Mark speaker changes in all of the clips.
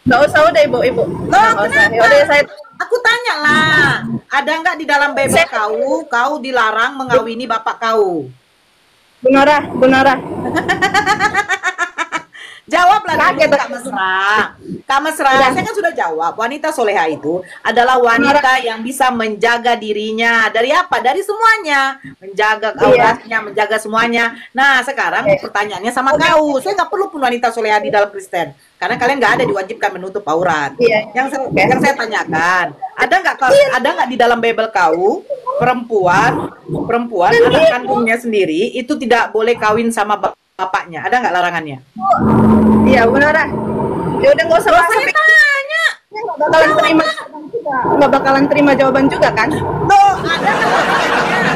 Speaker 1: Nggak usah, udah ibu.
Speaker 2: Loh,
Speaker 1: Nggak usah. Ya
Speaker 2: kenapa?
Speaker 1: udah saya
Speaker 2: Aku tanya lah, ada nggak di dalam Bible kau dilarang mengawini bapak kau?
Speaker 1: Bu Nora.
Speaker 2: Jawablah dulu
Speaker 1: Kaget.
Speaker 2: Kak Mesra. Kak Mesra,
Speaker 1: Udah.
Speaker 2: saya kan sudah jawab. Wanita soleha itu adalah wanita yang bisa menjaga dirinya. Dari apa? Dari semuanya. Menjaga auratnya, menjaga semuanya. Nah, sekarang pertanyaannya sama kau. Saya nggak perlu pun wanita soleha di dalam Kristen. Karena kalian nggak ada diwajibkan menutup aurat.
Speaker 1: Iya.
Speaker 2: Yang saya tanyakan, ada nggak di dalam Bible kau perempuan anak kandungnya sendiri itu tidak boleh kawin sama bapaknya? Ada nggak larangannya?
Speaker 1: Iya, Bu Nora. Ya udah nggak usah
Speaker 2: Loh,
Speaker 1: bahas.
Speaker 2: saya tanya.
Speaker 1: Nggak bakalan terima jawaban juga kan?
Speaker 2: Loh, ada nggak larangannya?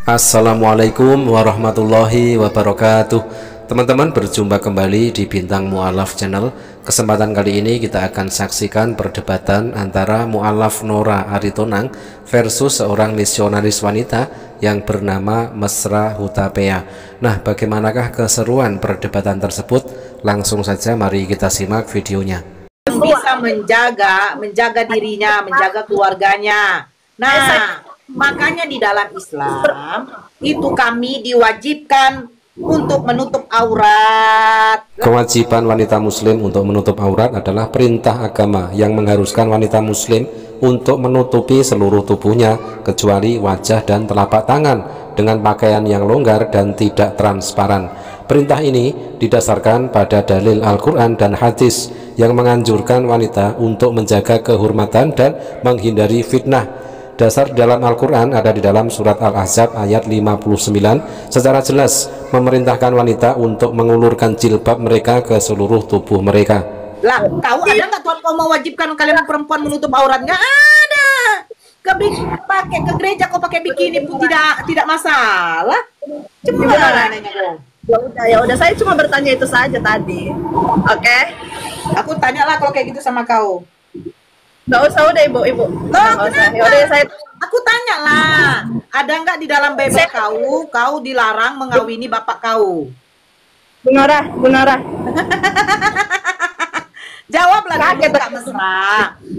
Speaker 3: Assalamualaikum warahmatullahi wabarakatuh. Teman-teman, berjumpa kembali di Bintang Mu'alaf Channel. Kesempatan kali ini kita akan saksikan perdebatan antara Mu'alaf Nora Aritonang versus seorang misionaris wanita yang bernama Mesra Hutapea. Nah, bagaimanakah keseruan perdebatan tersebut? Langsung saja mari kita simak videonya.
Speaker 2: Bisa menjaga dirinya, menjaga keluarganya. Nah, makanya di dalam Islam itu kami diwajibkan untuk menutup aurat.
Speaker 3: Kewajiban wanita muslim untuk menutup aurat adalah perintah agama yang mengharuskan wanita muslim untuk menutupi seluruh tubuhnya kecuali wajah dan telapak tangan dengan pakaian yang longgar dan tidak transparan. Perintah ini didasarkan pada dalil Al-Quran dan hadis yang menganjurkan wanita untuk menjaga kehormatan dan menghindari fitnah. Dasar dalam Al-Quran ada di dalam surat Al-Ahzab ayat 59 secara jelas memerintahkan wanita untuk mengulurkan jilbab mereka ke seluruh tubuh mereka.
Speaker 2: Lah, kau ada nggak Tuhan kau mewajibkan kalian perempuan menutup aurat? Nggak ada. Pakai ke gereja kau pakai bikini pun tidak masalah. Coba nanya dong.
Speaker 1: Ya udah saya cuma bertanya itu saja tadi. Oke.
Speaker 2: Aku tanyalah kalau kayak gitu sama kau.
Speaker 1: Nggak usah, udah ibu.
Speaker 2: Loh,
Speaker 1: Nggak usah. Ya udah saya
Speaker 2: aku tanya lah, ada nggak di dalam Bible kau dilarang mengawini bapak kau?
Speaker 1: Bu Nora.
Speaker 2: Jawablah
Speaker 1: Kaget.
Speaker 2: dulu Kak Mesra.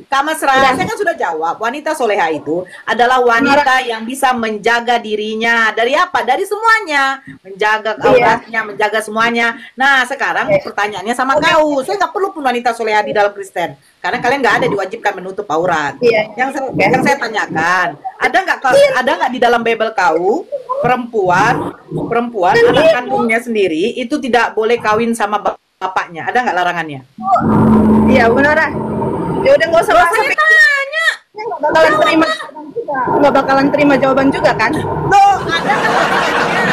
Speaker 2: Kak Mesra, saya kan sudah jawab. Wanita soleha itu adalah wanita yang bisa menjaga dirinya. Dari apa? Dari semuanya. Menjaga auratnya, menjaga semuanya. Nah, sekarang pertanyaannya sama kau. Saya nggak perlu pun wanita soleha di dalam Kristen. Karena kalian nggak ada diwajibkan menutup aurat. Yang saya tanyakan, ada nggak di dalam Bible kau perempuan anak kandungnya sendiri itu tidak boleh kawin sama bapaknya? Ada nggak larangannya?
Speaker 1: Iya, Bu Nora. Ya udah nggak usah bahas.
Speaker 2: Saya tanya.
Speaker 1: Nggak bakalan terima jawaban juga kan?
Speaker 2: Loh, ada nggak larangannya?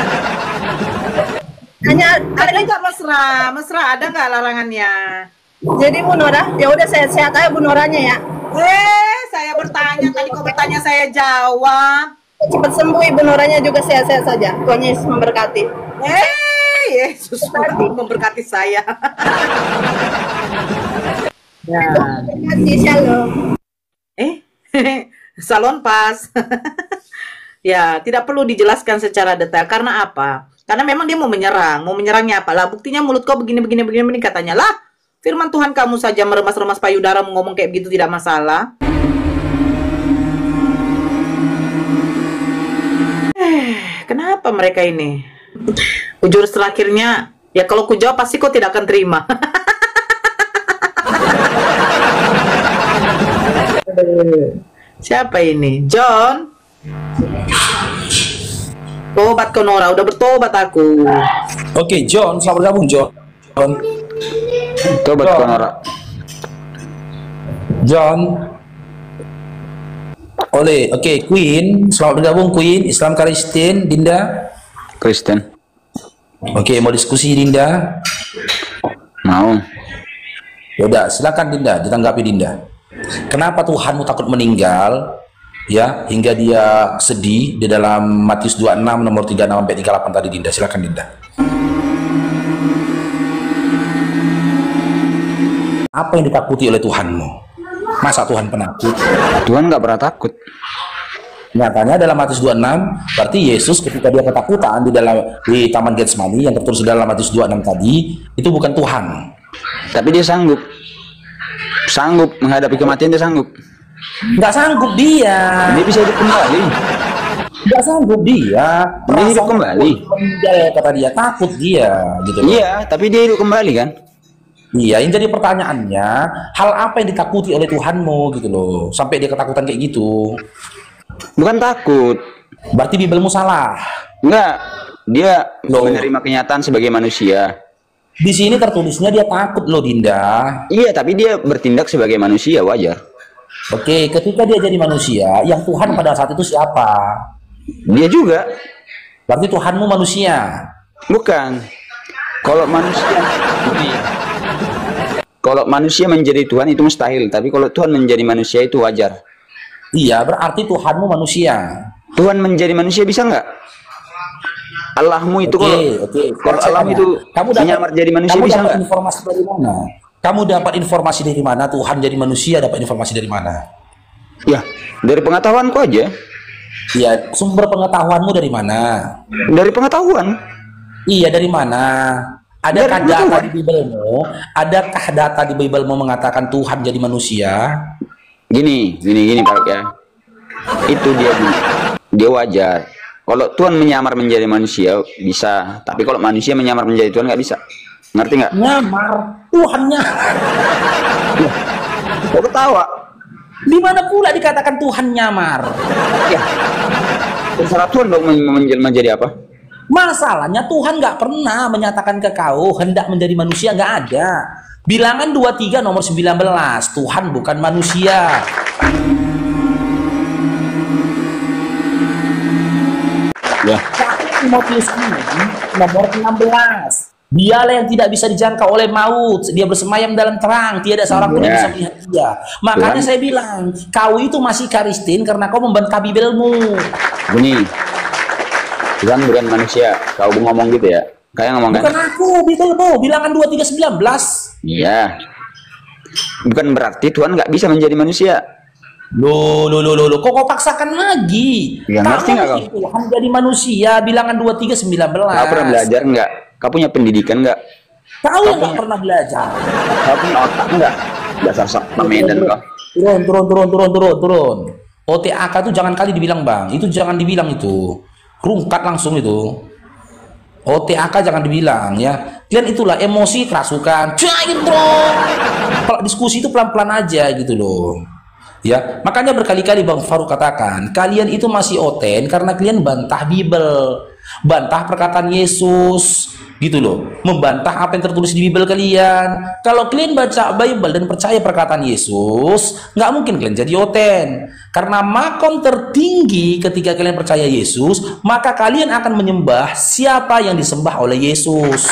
Speaker 2: Ada nggak Mesra, ada nggak larangannya?
Speaker 1: Jadi Bu Nora, ya udah sehat-sehat aja Bu Noranya ya.
Speaker 2: Saya bertanya, tadi kau bertanya saya jawab.
Speaker 1: Cepat sembuh, Ibu Noranya juga sehat-sehat saja. Tuhan Yesus memberkati.
Speaker 2: Yesus memberkati saya. Ya.
Speaker 1: Terima shalom.
Speaker 2: Salon pas. Ya, tidak perlu dijelaskan secara detail. Karena apa? Karena memang dia mau menyerang. Mau menyerangnya apa? Lah, buktinya mulut kau begini katanya. Lah, firman Tuhan kamu saja meremas-remas payudara ngomong kayak begitu tidak masalah. Kenapa mereka ini? Ujur terakhirnya, ya kalau ku jawab pasti kau tidak akan terima. Siapa ini? John? Tobat kau Nora, udah bertobat aku.
Speaker 4: Oke, John, selamat bergabung John.
Speaker 5: Tobat kau Nora.
Speaker 4: John. Oke, Queen, selamat bergabung Queen. Islam Kristen, Dinda.
Speaker 5: Kristen.
Speaker 4: Oke, mau diskusi Dinda?
Speaker 5: Mau.
Speaker 4: Yaudah, silakan Dinda, ditanggapi Dinda. Kenapa Tuhanmu takut meninggal? Ya, hingga dia sedih di dalam Matius 26 nomor 36 sampai 38 tadi Dinda. Silakan Dinda. Apa yang ditakuti oleh Tuhanmu? Masa Tuhan penakut?
Speaker 5: Tuhan nggak pernah takut.
Speaker 4: Nyatanya dalam Matius 26, berarti Yesus ketika dia ketakutan di Taman Getsemani yang tertulis dalam Matius 26 tadi, itu bukan Tuhan.
Speaker 5: Tapi dia sanggup menghadapi kematian, dia sanggup.
Speaker 4: Nggak sanggup dia.
Speaker 5: Dia bisa hidup kembali.
Speaker 4: Nggak sanggup dia.
Speaker 5: Dia hidup kembali.
Speaker 4: Meninggal, kata dia, takut dia gitu loh.
Speaker 5: Iya, tapi dia hidup kembali kan?
Speaker 4: Iya, yang jadi pertanyaannya, hal apa yang ditakuti oleh Tuhanmu gitu loh, sampai dia ketakutan kayak gitu?
Speaker 5: Bukan takut.
Speaker 4: Berarti Bibelmu salah.
Speaker 5: Enggak, dia
Speaker 4: Loh.
Speaker 5: menerima kenyataan sebagai manusia.
Speaker 4: Di sini tertulisnya dia takut loh, Dinda.
Speaker 5: Iya, tapi dia bertindak sebagai manusia, wajar.
Speaker 4: Oke, ketika dia jadi manusia, yang Tuhan pada saat itu siapa?
Speaker 5: Dia juga.
Speaker 4: Berarti Tuhanmu manusia.
Speaker 5: Bukan. Kalau manusia, kalau manusia menjadi Tuhan itu mustahil, tapi kalau Tuhan menjadi manusia itu wajar.
Speaker 4: Iya, berarti Tuhanmu manusia.
Speaker 5: Tuhan menjadi manusia bisa nggak? Allahmu itu kalau Allah itu menyamar jadi manusia
Speaker 4: kamu
Speaker 5: bisa
Speaker 4: dapat
Speaker 5: nggak?
Speaker 4: informasi dari mana? Kamu dapat informasi dari mana? Tuhan jadi manusia dapat informasi dari mana?
Speaker 5: Ya, dari pengetahuanku aja.
Speaker 4: Iya, sumber pengetahuanmu dari mana?
Speaker 5: Dari pengetahuan.
Speaker 4: Iya, dari mana? Adakah
Speaker 5: Dari
Speaker 4: data
Speaker 5: pengetahuan.
Speaker 4: di Bibelmu? Adakah data di Bibelmu mengatakan Tuhan jadi manusia?
Speaker 5: Gini Pak ya. Itu dia wajar. Kalau Tuhan menyamar menjadi manusia bisa, tapi kalau manusia menyamar menjadi Tuhan nggak bisa. Ngerti nggak?
Speaker 4: Nyamar, Tuhannya.
Speaker 5: Kok ketawa?
Speaker 4: Di mana pula dikatakan Tuhan nyamar?
Speaker 5: Ya. Terserah Tuhan dong menjelma jadi apa?
Speaker 4: Masalahnya Tuhan nggak pernah menyatakan ke kau hendak menjadi manusia, nggak ada. Bilangan 23 nomor 19, Tuhan bukan manusia.
Speaker 5: Ya.
Speaker 4: Timotius ini nomor 16. Dialah yang tidak bisa dijangkau oleh maut. Dia bersemayam dalam terang. Tiada seorang pun yang bisa melihat dia. Makanya
Speaker 5: Tuhan.
Speaker 4: saya bilang, kau itu masih Karistin karena kau membantah Bibelmu.
Speaker 5: Gini, Tuhan bukan manusia. Kau ngomong gitu ya? Kayak ngomong kan?
Speaker 4: Bukan aku, Bibelmu. Bilangan 23:19.
Speaker 5: Iya. Bukan berarti Tuhan nggak bisa menjadi manusia.
Speaker 4: Loh, kok kau paksakan lagi?
Speaker 5: Ya, ngerti nggak kau?
Speaker 4: Tuhan jadi manusia, bilangan 23:19.
Speaker 5: Kau pernah belajar nggak? Kau punya pendidikan nggak?
Speaker 4: Kau yang nggak pernah belajar.
Speaker 5: Kau punya otak nggak? Dasar sok pemedan kau.
Speaker 4: Turun. OTAK itu jangan kali dibilang bang, itu jangan dibilang itu. Rungkat langsung itu. OTAK jangan dibilang ya. Kalian itulah emosi kerasukan. Cair dong. Kalau diskusi itu pelan-pelan aja gitu loh. Ya, makanya berkali-kali Bang Faruk katakan, kalian itu masih oten karena kalian bantah Bibel, bantah perkataan Yesus, gitu loh, membantah apa yang tertulis di Bibel kalian. Kalau kalian baca Bible dan percaya perkataan Yesus, nggak mungkin kalian jadi oten. Karena makom tertinggi ketika kalian percaya Yesus, maka kalian akan menyembah siapa yang disembah oleh Yesus.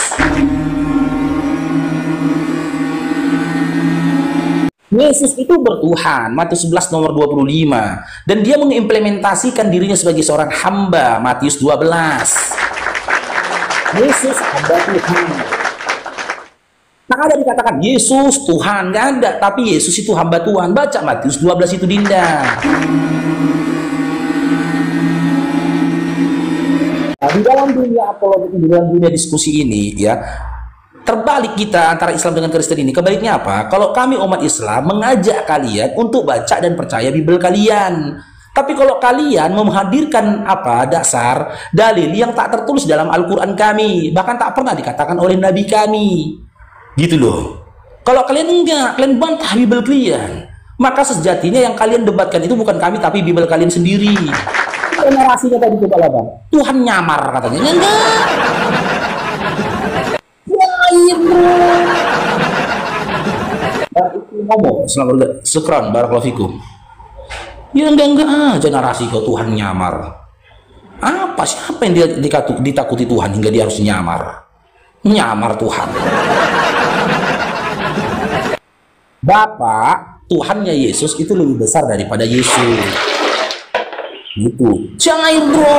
Speaker 4: Yesus itu bertuhan, Matius 11 nomor 25. Dan dia mengimplementasikan dirinya sebagai seorang hamba, Matius 12. Yesus hamba Tuhan. Tak ada dikatakan Yesus Tuhan, nggak ada. Tapi Yesus itu hamba Tuhan. Baca Matius 12 itu, Dinda. Nah, di dalam dunia apologetik, di dalam dunia diskusi ini ya, terbalik kita antara Islam dengan Kristen ini. Kebaliknya apa? Kalau kami umat Islam mengajak kalian untuk baca dan percaya Bibel kalian. Tapi kalau kalian menghadirkan apa dasar dalil yang tak tertulis dalam Al-Quran kami, bahkan tak pernah dikatakan oleh Nabi kami, gitu loh. Kalau kalian enggak, kalian bantah Bibel kalian, maka sejatinya yang kalian debatkan itu bukan kami tapi Bibel kalian sendiri. Narasinya tadi coba lah bang, Tuhan nyamar katanya, enggak. Ngomong selamat sekran barakallahu fikum. Ya enggak aja narasi kau Tuhan nyamar. Apa siapa yang dia ditakuti Tuhan hingga dia harus nyamar? Nyamar Tuhan. Bapak Tuhannya Yesus itu lebih besar daripada Yesus. Gitu. Jangan bro.